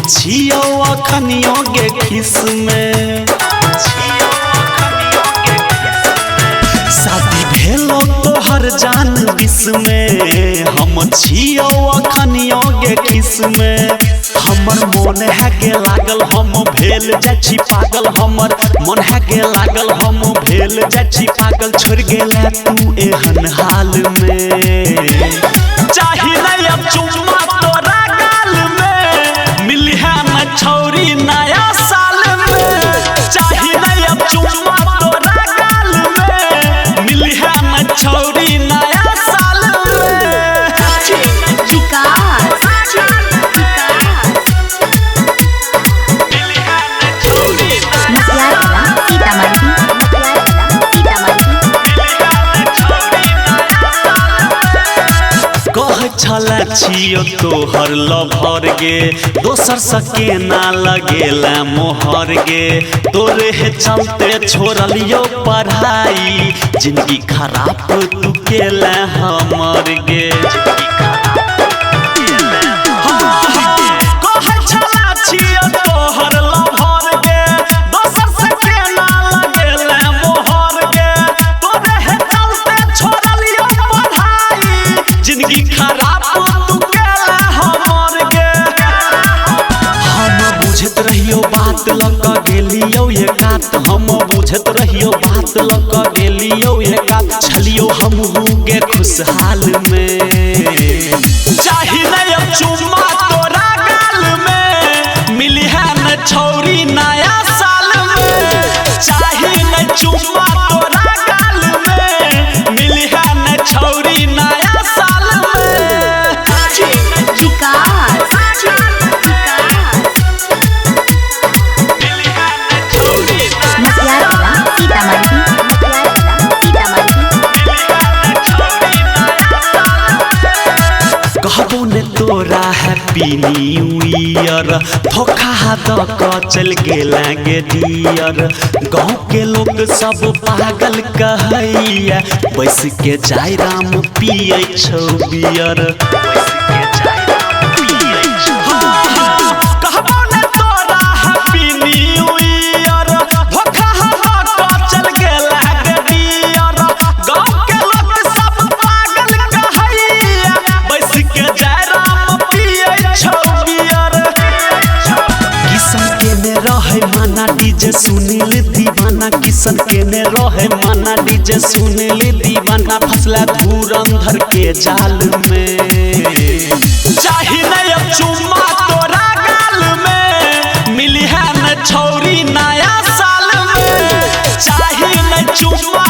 छियो अखनियो गे खिस में शादी भेलो तोहर जान बिस में हम छियो अखनियो गे खिस में हमर मन है के लागल हम भेल जाछि पागल हमर मन है के लागल हम भेल जाछि पागल छोड़ गेला तू एहन हाल में चाही नहीं अब चुम्मा तोरा गाल में मिली है न छौरी नया साल में चाही नहीं अब चुम्मा तोरा गाल में मिली है न छौरी नया साल में छला छियो तोहर लभर गे दोसर सके ना लगेला मोहर गे तोरे हे चलते छोड़लियो पढ़ाई जिंदगी खराब तू केला हमर गे जिंदगी खराब तू केला हमर गे हम बुझत रहियो बात लग गेलियो ये कात हम बुझत रहियो बात लग गेलियो ये कात छलियो हम गे खुशहाल में चाही नहीं अब चुम्मा तोरा गाल में मिली है न छौरी नया साल में चाही नहीं चुम्मा तोरा गाल में मिली है न छौरी नया साल कहबो ने तोरा हैप्पी न्यू ईयर धोखा द चल गेला गे डियर गाँव के लोग सब पागल कहैया बैस के जाय राम पियै छौ बियर माना डीजे सुनील दीवाना किशन के ने रहे माना डीजे सुनील दीवाना फसला धुरंधर के जाल में चाही नहीं अब चुम्मा तोरा गाल में मिली है न छौरी नया साल में चाही नहीं चुम्मा